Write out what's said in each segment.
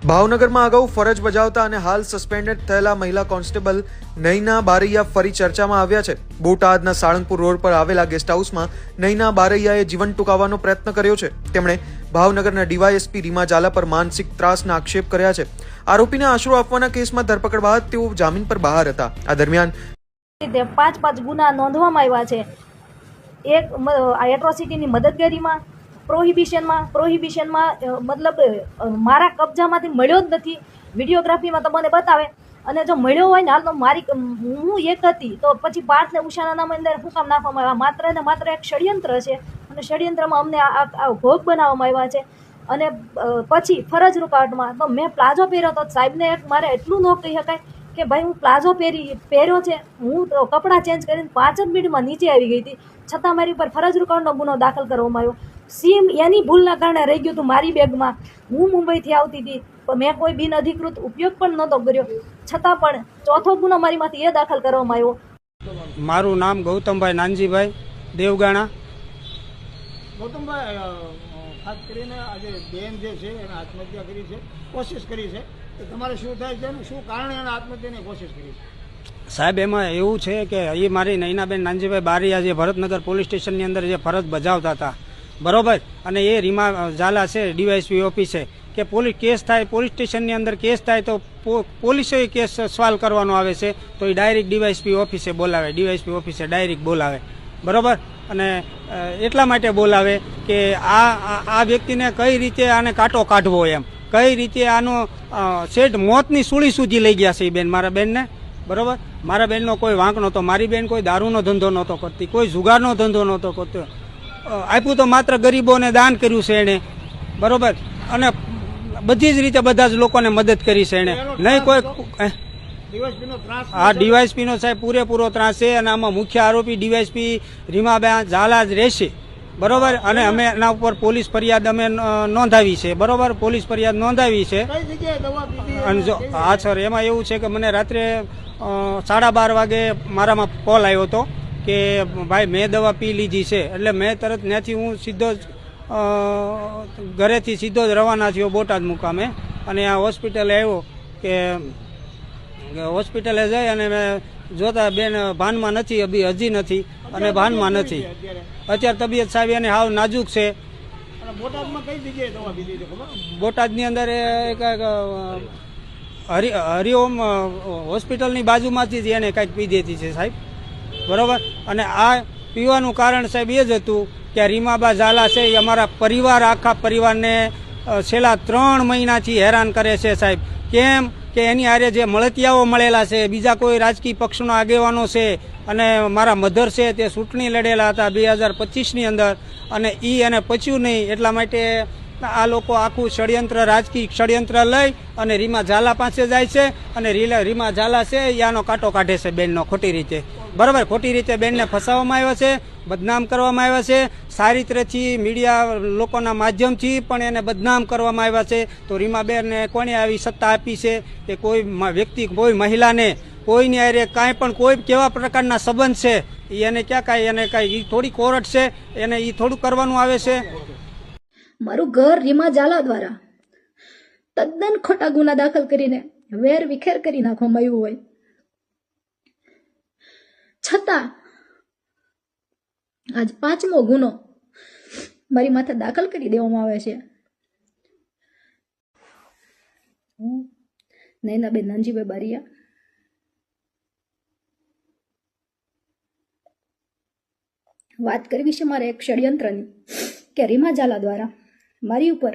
ભાવનગરમાં અગાઉ ફરજ બજાવતા અને હાલ સસ્પેન્ડેડ થયેલા મહિલા કોન્સ્ટેબલ નયના બારૈયા ફરી ચર્ચામાં આવ્યા છે। બોટાદના સાળંગપુર રોડ પર આવેલા ગેસ્ટ હાઉસમાં નયના બારૈયાએ જીવન ટૂંકાવવાનો પ્રયત્ન કર્યો છે। તેમણે ભાવનગરના ડીવાયએસપી રીમા ઝાલા પર માનસિક ત્રાસના આક્ષેપ કર્યા છે। આરોપીને આશરો આપવાના કેસમાં ધરપકડ બાદ તેઓ જામીન પર બહાર હતા। આ દરમિયાન 5 ગુના નોંધવામાં આવ્યા છે। એક એટ્રોસિટીની મદદગારીમાં પ્રોહિબિશનમાં મતલબ મારા કબજામાંથી મળ્યો જ નથી। વિડીયોગ્રાફીમાં તમને બતાવે અને જો મળ્યો હોય ને હાલ તો હું એક હતી તો પછી પાર્થને ઉષાના નામ અંદર શું કામ નાખવામાં આવ્યા? માત્ર ને માત્ર એક ષડયંત્ર છે અને ષડયંત્રમાં અમને આ ભોગ બનાવવામાં આવ્યા છે। અને પછી ફરજ રૂકાવટમાં તો મેં પ્લાઝો પહેર્યો તો સાહેબને મારે એટલું ન કહી શકાય કે ભાઈ હું પ્લાઝો પહેર્યો છે, હું કપડાં ચેન્જ કરીને 5 જ મિનિટમાં નીચે આવી ગઈ હતી, છતાં મારી ઉપર ફરજ રૂકાવટનો ગુનો દાખલ કરવામાં આવ્યો। સીમ એની ભૂલના કારણે રહી ગયું હતું મારી બેગમાં। હું મુંબઈથી આવતી હતી તો મેં કોઈ બિનઅધિકૃત ઉપયોગ પણ નહોતો કર્યો, છતાં પણ ચોથો ગુનો મારીમાંથી એ દાખલ કરવામાં આવ્યો। મારું નામ ગૌતમભાઈ નાનજીભાઈ દેવગાણા। ગૌતમભાઈ, ખાસ કરીને આજે બેન જે છે એને આત્મહત્યા કરી છે, કોશિશ કરી છે, તો તમારે શું થાય છે અને શું કારણે એને આત્મહત્યાની કોશિશ કરી છે? સાહેબ, એમાં એવું છે કે એ મારી નયનાબેન નાનજીભાઈ બારૈયા જે ભરતનગર પોલીસ સ્ટેશનની અંદર જે ફરજ બજાવતા હતા, બરોબર, અને એ રીમા ઝાલા છે ડીવાયએસપી ઓફિસે કે કેસ થાય પોલીસ સ્ટેશનની અંદર કેસ થાય તો પોલીસે કેસ સવાલ કરવાનો આવે છે તો એ ડાયરેક્ટ ડીવાયએસપી ઓફિસે બોલાવે, ડીવાયએસપી ઓફિસે ડાયરેક્ટ બોલાવે, બરોબર। અને એટલા માટે બોલાવે કે આ વ્યક્તિને કઈ રીતે આને કાંટો કાઢવો, એમ કઈ રીતે આનો શેઠ મોતની સૂળી સુધી લઈ ગયા છે એ બેન, મારા બેનને, બરોબર। મારા બેનનો કોઈ વાંક નહોતો, મારી બેન કોઈ દારૂનો ધંધો નહોતો કરતી, કોઈ જુગારનો ધંધો નહોતો કરતો, આપ્યું તો માત્ર ગરીબોને દાન કર્યું છે એણે, બરોબર, અને બધી જ રીતે બધા જ લોકોને મદદ કરી છે એણે, નહીં કોઈ હા ડીવાયએસપીનો સાહેબ પૂરેપૂરો ત્રાસ છે અને આમાં મુખ્ય આરોપી ડીવાયએસપી રીમાબેન ઝાલા જ રહેશે, બરોબર। અને અમે એના ઉપર પોલીસ ફરિયાદ અમે નોંધાવી છે, બરોબર, પોલીસ ફરિયાદ નોંધાવી છે। અને જો હા સર, એમાં એવું છે કે મને રાત્રે 12:30 વાગે મારામાં કોલ આવ્યો હતો કે ભાઈ મેં દવા પી લીધી છે, એટલે મેં તરત ત્યાંથી હું સીધો જ ઘરેથી સીધો જ રવાના થયો બોટાદ મુકામે અને આ હોસ્પિટલે આવ્યો કે હોસ્પિટલે જઈ અને મેં જોતા બેન ભાનમાં નથી, હજી નથી અને ભાનમાં નથી, અત્યારે તબિયત સાહેબ એની હાવ નાજુક છે। બોટાદમાં કઈ જગ્યાએ દવા પીધી છે ખબર? બોટાદની અંદર હરિઓમ હોસ્પિટલની બાજુમાંથી જ એને કંઈક પી દેતી છે સાહેબ, બરોબર। અને આ પીવાનું કારણ સાહેબ એ જ હતું કે રીમાબા ઝાલા છે એ અમારા આખા પરિવારને છેલ્લા 3 મહિનાથી હેરાન કરે છે સાહેબ। કેમ કે એની હારે જે મળતિયાઓ મળેલા છે, બીજા કોઈ રાજકીય પક્ષનો આગેવાનો છે, અને મારા મધર છે તે ચૂંટણી લડેલા હતા 2025ની અંદર, અને એને પચ્યું નહીં, એટલા માટે આ લોકો આખું રાજકીય ષડયંત્ર લઈ અને રીમા ઝાલા પાસે જાય છે અને રીમા ઝાલા છે એ આનો કાંટો કાઢે છે બેનનો ખોટી રીતે, બરાબર। ખોટી રીતે બેનને ફસાવવામાં આવ્યા છે, બદનામ કરવામાં આવ્યા છે, ચારિત્રથી મીડિયા લોકોના માધ્યમથી પણ એને બદનામ કરવામાં આવ્યા છે। તો રીમાબેનને કોણે આવી સત્તા આપી છે કે કોઈ વ્યક્તિ, કોઈ મહિલાને કોઈની હારે કાંઈ પણ કોઈ કેવા પ્રકારના સંબંધ છે એને ક્યાં કાંઈ એને કાંઈ થોડી કોરટ છે એને એ થોડું કરવાનું આવે છે। મારું ઘર રીમા ઝાલા દ્વારા તદ્દન ખોટા ગુના દાખલ કરીને વેર વિખેર કરી નાખવામાં આવ્યું હોય છતાં આજ 5મો ગુનો મારી માથે દાખલ કરી દેવામાં આવે છે। હું નયનાબેન નાનજીભાઈ બારૈયા વાત કરવી છે મારે એક ષડયંત્રની કે રીમા ઝાલા દ્વારા મારી ઉપર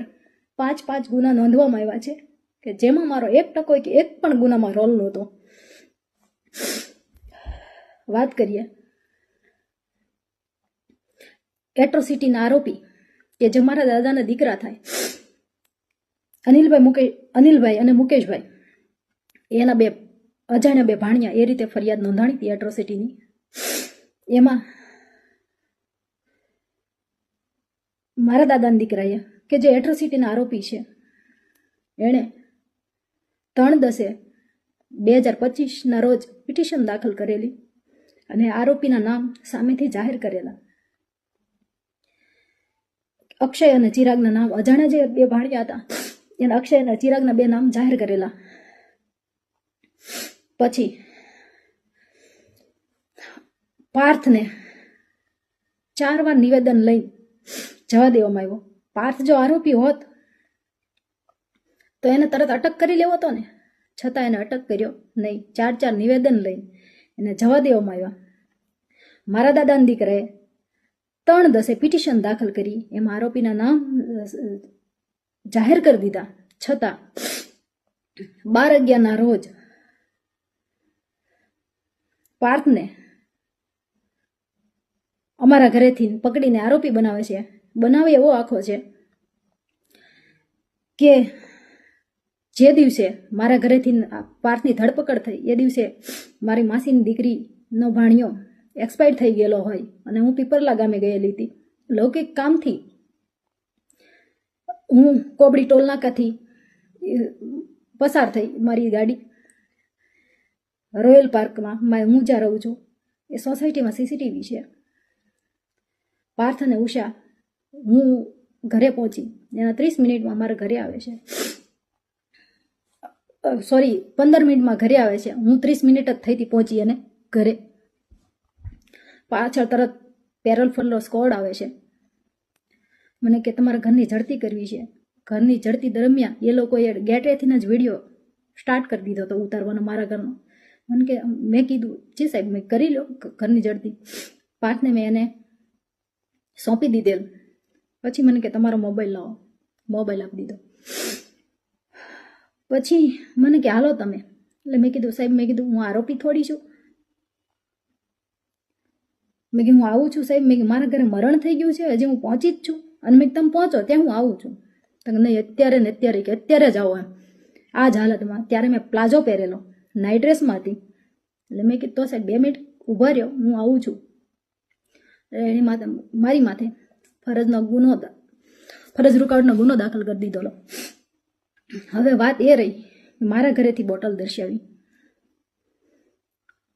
5 ગુના નોંધવામાં આવ્યા છે કે જેમાં મારો 1% કે એક પણ ગુનામાં રોલ નહોતો। વાત કરીએ એટ્રોસિટીના આરોપી કે જે મારા દાદાના દીકરા થાય અનિલભાઈ અને મુકેશભાઈ, એના 2 અજાણ્યા 2 ભાણિયા એ રીતે ફરિયાદ નોંધાણી હતી એટ્રોસિટીની। એમાં મારા દાદાના દીકરાએ કે જે એટ્રોસિટીના આરોપી છે એણે 3/10/2025ના રોજ પિટિશન દાખલ કરેલી અને આરોપીના નામ સામેથી જાહેર કરેલા। અક્ષય અને ચિરાગના નામ અજાણ્યા જે 2 ભાણિયા હતા એના અક્ષય અને ચિરાગના 2 નામ જાહેર કરેલા. પછી પાર્થને 4 વાર નિવેદન લઈ જવા દેવામાં આવ્યો. પાર્થ જો આરોપી હોત તો એને તરત અટક કરી લેવો હતો ને, છતાં એને અટક કર્યો નહીં. 4 નિવેદન લઈ એને જવા દેવામાં આવ્યા. મારા દાદાના દીકરાએ 3-10 પિટિશન દાખલ કરી, એમાં આરોપીના નામ જાહેર કરી દીધા, છતાં 12/11 રોજ પાર્થને અમારા ઘરેથી પકડીને આરોપી બનાવે છે. બનાવે એવો આખો છે કે જે દિવસે મારા ઘરેથી પાર્થની ધરપકડ થઈ એ દિવસે મારી માસીની દીકરીનો ભાણિયો એક્સપાયર થઈ ગયેલો હોય અને હું પીપરલા ગામે ગયેલી હતી. લૌકિક કામથી હું કોબડી ટોલનાકાથી પસાર થઈ મારી ગાડી રોયલ પાર્કમાં હું જ્યાં રહું છું એ સોસાયટીમાં સીસીટીવી છે. પાર્થ અને ઉષા હું ઘરે પહોંચી એના 30 મિનિટમાં મારા ઘરે આવે છે, સોરી 15 મિનિટમાં ઘરે આવે છે. હું 30 મિનિટ જ થઈ હતી પહોંચી અને ઘરે. પાછળ તરત પેરોલ સ્કોડ આવે છે. મને કે તમારા ઘરની ઝડતી કરવી છે. ઘરની ઝડતી દરમિયાન એ લોકોએ ગેટવેથી જ વિડીયો સ્ટાર્ટ કરી દીધો હતો ઉતારવાનો મારા ઘરનો. મને કે મેં કીધું જી સાહેબ મેં કરી લો ઘરની ઝડતી. પાર્થને મેં એને સોંપી દીધેલું. પછી મને કે તમારો મોબાઈલ લાવો, મોબાઈલ આપી દીધો. પછી મને કે હાલો તમે. એટલે મેં કીધું સાહેબ, મેં કીધું હું આરોપી થોડી છું. મેં કીધું હું આવું છું સાહેબ, મેં મારા ઘરે મરણ થઈ ગયું છે, હજી હું પહોંચી જ છું. અને મેં તમે પહોંચો ત્યાં હું આવું છું. તો નહીં અત્યારે ને અત્યારે કે અત્યારે જ આવો એમ આ જ હાલતમાં. ત્યારે મેં પ્લાઝો પહેરેલો, નાઇટ ડ્રેસમાં હતી. એટલે મેં કીધું તો સાહેબ 2 મિનિટ ઊભા રહ્યો, હું આવું છું. એની માથે મારી માથે ફરજ રૂકાવટનો ગુનો દાખલ કરી દીધો. હવે વાત એ રહી મારા ઘરેથી બોટલ દર્શાવી.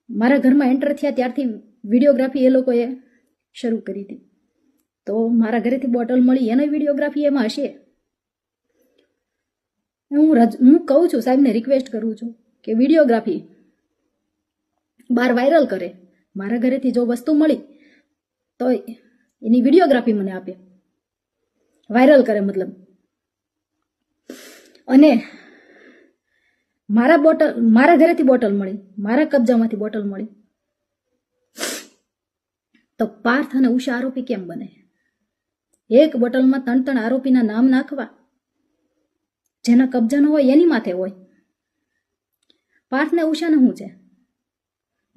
મારા ઘરમાં એન્ટર થયા ત્યારથી વિડીયોગ્રાફી એ લોકોએ શરૂ કરી હતી. તો મારા ઘરેથી બોટલ મળી એનો વિડીયોગ્રાફી એમાં હશે. હું કહું છું સાહેબને, રિક્વેસ્ટ કરું છું કે વિડીયોગ્રાફી બહાર વાયરલ કરે. મારા ઘરેથી જો વસ્તુ મળી તો એની વિડીયોગ્રાફી મને આપે, વાયરલ કરે મતલબ. અને મારા ઘરેથી બોટલ મળી, મારા કબજામાંથી બોટલ મળી, તો પાર્થ અને ઉષા આરોપી કેમ બને? એક બોટલમાં 3 આરોપીના નામ નાખવા, જેના કબજાનો હોય એની માથે હોય. પાર્થ ને ઉષાને શું છે?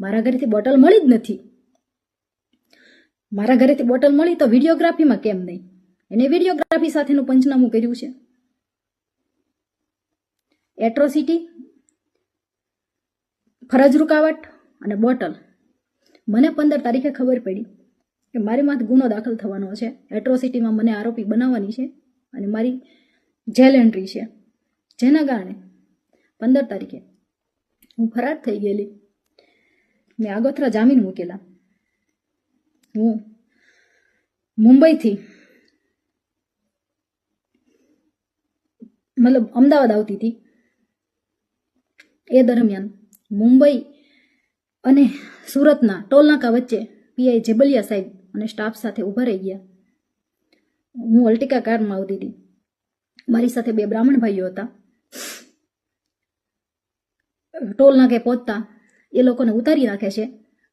મારા ઘરેથી બોટલ મળી જ નથી. મારા ઘરેથી બોટલ મળી તો વિડીયોગ્રાફીમાં કેમ નહીં? એને વિડીયોગ્રાફી સાથેનું પંચનામું કર્યું છે. એટ્રોસિટી, ફરજ રૂકાવટ અને બોટલ. મને 15 તારીખે ખબર પડી કે મારી માથે ગુનો દાખલ થવાનો છે. એટ્રોસિટીમાં મને આરોપી બનાવવાની છે અને મારી જેલ એન્ટ્રી છે, જેના કારણે 15 તારીખે હું ફરાર થઈ ગયેલી. મેં આગોતરા જામીન મૂકેલા. હું મુંબઈથી મતલબ અમદાવાદ આવતી હતી. એ દરમિયાન મુંબઈ અને સુરતના ટોલનાકા વચ્ચે પીઆઈ જેબલિયા સાહેબ અને સ્ટાફ સાથે ઊભા રહી ગયા. હું અલ્ટિકા કારમાં આવતી હતી. મારી સાથે 2 બ્રાહ્મણ ભાઈઓ હતા. ટોલનાકે પહોંચતા એ લોકોને ઉતારી નાખે છે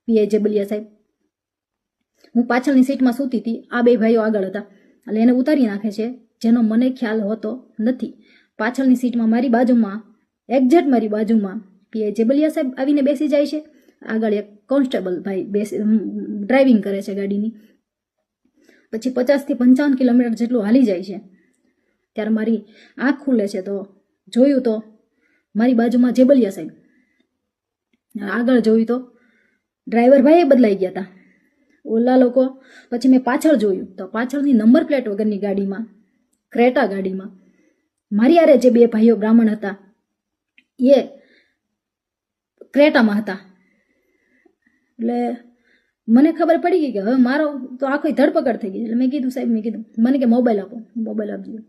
પીઆઈ જેબલિયા સાહેબ. હું પાછળની સીટમાં સૂતી હતી, આ 2 ભાઈઓ આગળ હતા. એટલે એને ઉતારી નાખે છે, જેનો મને ખ્યાલ હોતો નથી. પાછળની સીટમાં મારી બાજુમાં, એક્ઝેક્ટ મારી બાજુમાં પીઆઈ જેબલિયા સાહેબ આવીને બેસી જાય છે. આગળ એક કોન્સ્ટેબલ ભાઈ ડ્રાઇવિંગ કરે છે ગાડીની. પછી 50 થી 55 કિલોમીટર જેટલું હાલી જાય છે. ત્યારે મારી આંખ ખુલે છે તો જોયું તો મારી બાજુમાં જેબલિયા સાહેબ. આગળ જોયું તો ડ્રાઈવર ભાઈ બદલાઈ ગયા હતા, ઓલા લોકો. પછી મેં પાછળ જોયું તો પાછળની નંબર પ્લેટ વગરની ગાડીમાં, ક્રેટા ગાડીમાં મારી આરે જે 2 ભાઈઓ બ્રાહ્મણ હતા એ ક્રેટામાં હતા. એટલે મને ખબર પડી ગઈ કે હવે મારો તો આખી ધરપકડ થઈ ગઈ. એટલે મેં કીધું સાહેબ, મેં કીધું મને કે મોબાઈલ આપો, મોબાઈલ આપજો.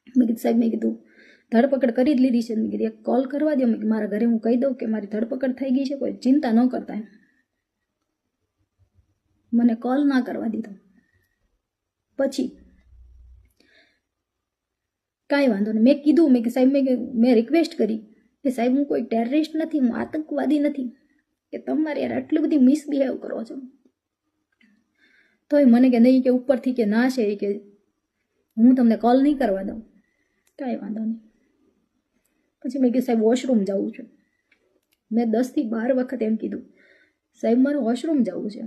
મેં કીધું સાહેબ, મેં કીધું ધરપકડ કરી જ લીધી છે. મેં કીધું એક કોલ કરવા દો. મેં કીધું મારા ઘરે હું કહી દઉં કે મારી ધરપકડ થઈ ગઈ છે, કોઈ ચિંતા ન કરતા એમ. મને કોલ ના કરવા દીધો. પછી કાંઈ વાંધો નહીં, મેં કીધું, મેં કે સાહેબ, મેં રિક્વેસ્ટ કરી કે સાહેબ હું કોઈ ટેરરિસ્ટ નથી, હું આતંકવાદી નથી, કે તમારે યાર આટલી બધી મિસબિહેવ કરો છો. તોય મને કે નહીં, કે ઉપરથી કે ના છે, કે હું તમને કોલ નહીં કરવા દઉં. કાંઈ વાંધો નહીં. પછી મેં કીધું સાહેબ વોશરૂમ જવું છે. મેં 10 થી 12 વખત એમ કીધું સાહેબ મારે વોશરૂમ જવું છે.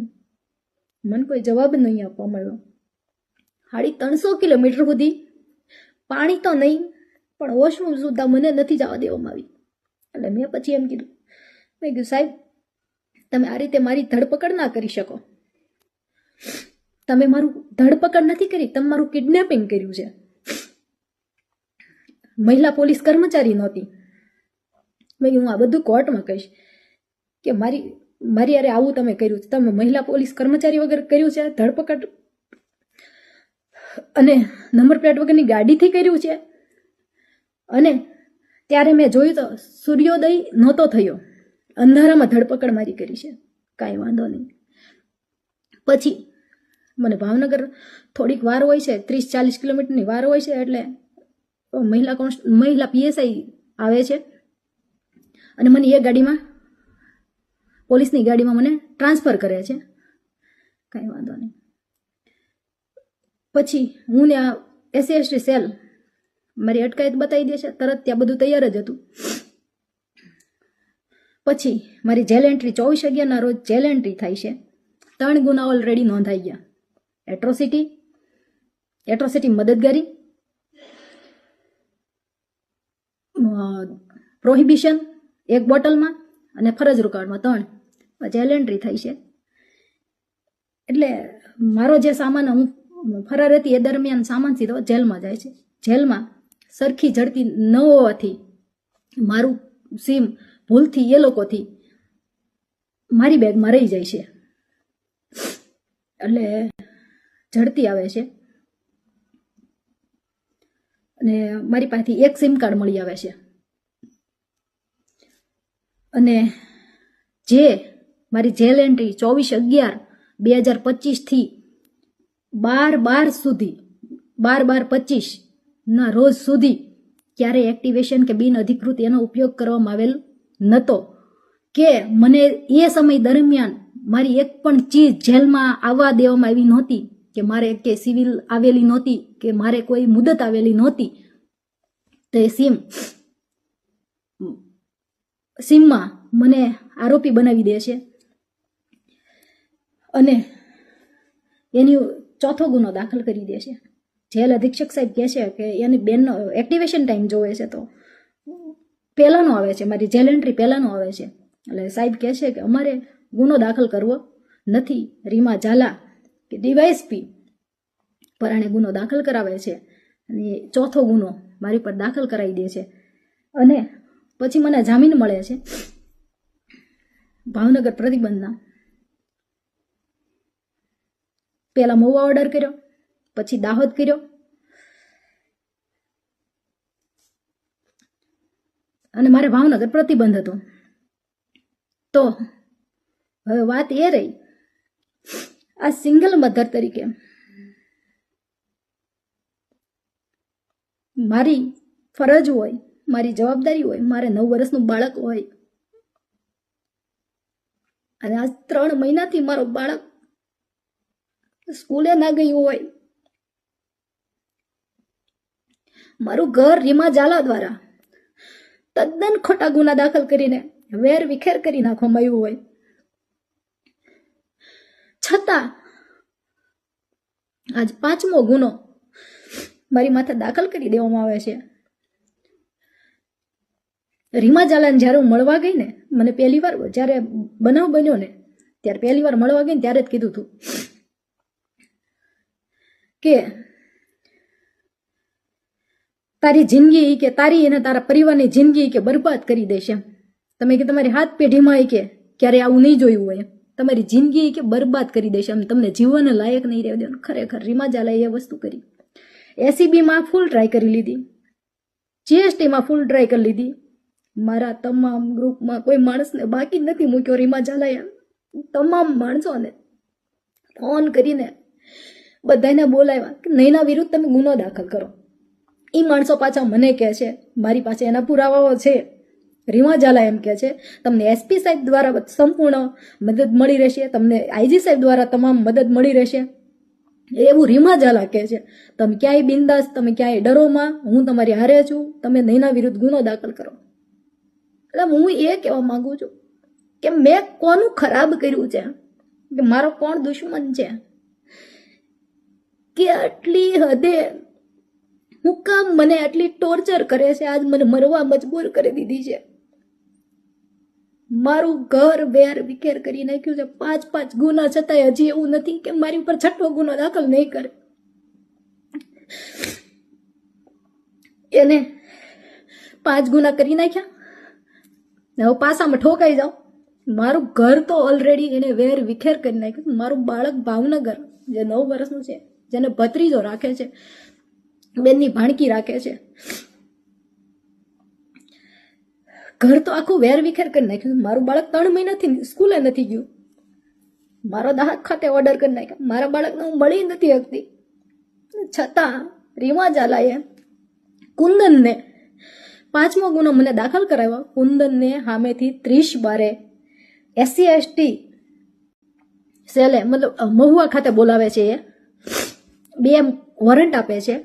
મને કોઈ જવાબ નહીં આપવા મળ્યો. 350 કિલોમીટર સુધી પાણી તો નહીં, પણ વોશરૂમ સુદ્ધા મને નથી જવા દેવામાં આવી. એટલે મેં પછી એમ કીધું, મેં કીધું સાહેબ તમે આ રીતે મારી ધરપકડ ના કરી શકો. તમે મારું ધરપકડ નથી કરી, તમે મારું કિડનેપિંગ કર્યું છે. મહિલા પોલીસ કર્મચારી નહોતી. મેં કીધું હું આ બધું કોર્ટમાં કહીશ કે મારી યારે આવું તમે કર્યું છે. તમે મહિલા પોલીસ કર્મચારી વગર કર્યું છે ધરપકડ, અને નંબર પ્લેટ વગરની ગાડીથી કર્યું છે. અને ત્યારે મેં જોયું તો સૂર્યોદય નહોતો થયો, અંધારામાં ધરપકડ મારી કરી છે. કાંઈ વાંધો નહીં. પછી મને ભાવનગર થોડીક વાર હોય છે, 30-40 કિલોમીટરની વાર હોય છે. એટલે મહિલા પીએસઆઈ આવે છે અને મને એ ગાડીમાં, પોલીસની ગાડીમાં મને ટ્રાન્સફર કરે છે. કાંઈ વાંધો નહીં. પછી હું ને આ SC/ST સેલ મારી અટકાયત બતાવી દે છે તરત. ત્યાં બધું તૈયાર જ હતું. પછી મારી જેલ એન્ટ્રી 24/11ના રોજ જેલ એન્ટ્રી થાય છે. 3 ગુના ઓલરેડી નોંધાઈ ગયા. એટ્રોસિટી મદદગારી, પ્રોહિબિશન 1 બોટલમાં, અને ફરજ રોકાણમાં 3 જેલ એન્ટ્રી થઈ છે. એટલે મારો જે સામાન હું ફરાર હતી એ દરમિયાન સામાન સીધો જેલમાં જાય છે. જેલમાં સરખી ઝડપી ન હોવાથી મારું સિમ ભૂલથી એ લોકોથી મારી બેગમાં રહી જાય છે. એટલે ઝડપી આવે છે અને મારી પાસેથી 1 સિમ કાર્ડ મળી આવે છે. અને જે મારી જેલ એન્ટ્રી 24/11/2025 થી 12/12 સુધી 12/12/25 ના રોજ સુધી ક્યારેય એક્ટિવેશન કે બિન અધિકૃત એનો ઉપયોગ કરવામાં આવેલ નહોતો. કે મને એ સમય દરમિયાન મારી એક પણ ચીજ જેલમાં આવવા દેવામાં આવી નહોતી, કે મારે કે સિવિલ આવેલી નહોતી, કે મારે કોઈ મુદત આવેલી નહોતી. તો એ સિમમાં મને આરોપી બનાવી દે છે અને એની 4થો ગુનો દાખલ કરી દે છે. જેલ અધિક્ષક સાહેબ કહે છે કે એની બેનનો એક્ટિવેશન ટાઈમ જોવે છે તો પહેલાંનો આવે છે, મારી જેલ એન્ટ્રી પહેલાંનો આવે છે. એટલે સાહેબ કહે છે કે અમારે ગુનો દાખલ કરવો નથી. રીમા ઝાલા કે ડીવાયએસપી પરાણે ગુનો દાખલ કરાવે છે અને 4થો ગુનો મારી પર દાખલ કરાવી દે છે. અને પછી મને જામીન મળે છે ભાવનગર પ્રતિબંધના. પહેલા મહુવા ઓર્ડર કર્યો, પછી દાહોદ કર્યો, અને મારે ભાવનગર પ્રતિબંધ હતો. તો હવે વાત એ રહી, આ સિંગલ મધર તરીકે મારી ફરજ હોય, મારી જવાબદારી હોય, મારે 9 વર્ષનું બાળક હોય અને આ 3 મહિનાથી મારો બાળક સ્કૂલે ના ગયું હોય. મારું ઘર રીમા ઝાલા દ્વારા તદ્દન ખોટા ગુના દાખલ કરીને વેર વિખેર કરી નાખવામાં આવ્યું હોય, છતાં આજ 5મો ગુનો મારી માથે દાખલ કરી દેવામાં આવે છે. રીમા ઝાલાને જ્યારે હું મળવા ગઈ ને, મને પહેલી વાર જ્યારે બનાવ બન્યો ને ત્યારે પહેલી વાર મળવા ગઈ ને ત્યારે જ કીધું હતું કે તારી જિંદગી કે તારી અને તારા પરિવારની જિંદગી કે બરબાદ કરી દેશે એમ. તમે કે તમારી હાથ પેઢીમાં કે ક્યારે આવું નહીં જોયું હોય, તમારી જિંદગી કે બરબાદ કરી દેશે એમ, તમને જીવન લાયક નહીં રહેવા દેવાનું. ખરેખર રીમા ઝાલાએ એ વસ્તુ કરી. એસીબીમાં ફૂલ ટ્રાય કરી લીધી, જીએસટીમાં ફૂલ ટ્રાય કરી લીધી. મારા તમામ ગ્રુપમાં કોઈ માણસને બાકી નથી મૂક્યો. રીમા ઝાલાએ તમામ માણસોને ફોન કરીને બધાને બોલાવ્યા કે નૈના વિરુદ્ધ તમે ગુનો દાખલ કરો. એ માણસો પાછા મને કહે છે, મારી પાસે એના પુરાવાઓ છે. રીમા ઝાલા એમ કહે છે તમને એસપી સાહેબ દ્વારા સંપૂર્ણ મદદ મળી રહેશે, તમને આઈજી સાહેબ દ્વારા તમામ મદદ મળી રહેશે. એવું રીમા ઝાલા કહે છે. તમે ક્યાંય બિંદાસ, તમે ક્યાંય ડરોમાં, હું તમારી હારે છું, તમે નૈના વિરુદ્ધ ગુનો દાખલ કરો. એટલે હું એ કહેવા માંગુ છું કે મેં કોનું ખરાબ કર્યું છે, કે મારો કોણ દુશ્મન છે, કે આટલી હદે હું કામ મને આટલી ટોર્ચર કરે છે, આજ મને મરવા મજબૂર કરી દીધી છે. મારું ઘર વેર વિખેર કરી નાખ્યું છે. 5 ગુના છતાંય હજી એવું નથી કે મારી ઉપર 6ઠો ગુનો દાખલ નહીં કરે. એને 5 ગુના કરી નાખ્યા, હવે પાસામાં ઠોકાઈ જાઓ. મારું ઘર તો ઓલરેડી એને વેર વિખેર કરી નાખ્યું. મારું બાળક ભાવનગર જે 9 વર્ષનું છે, જેને ભત્રીજો રાખે છે, બેનની ભાણકી રાખે છે, ઘર તો આખું વેર વિખેર કરી નાખ્યું. મારું બાળક 3 મહિનાથી સ્કૂલે નથી ગયું. મારો દાહક ખાતે ઓર્ડર કરી નાખ્યો. મારા બાળકને હું મળી નથી શકતી. છતાં રીમા ઝાલાએ કુંદનને 5મો ગુનો મને દાખલ કરાવ્યો. કુંદનને સામેથી 30/12 SC/ST સેલે મતલબ મહુવા ખાતે બોલાવે છે. એ 2 વોરંટ આપે છે.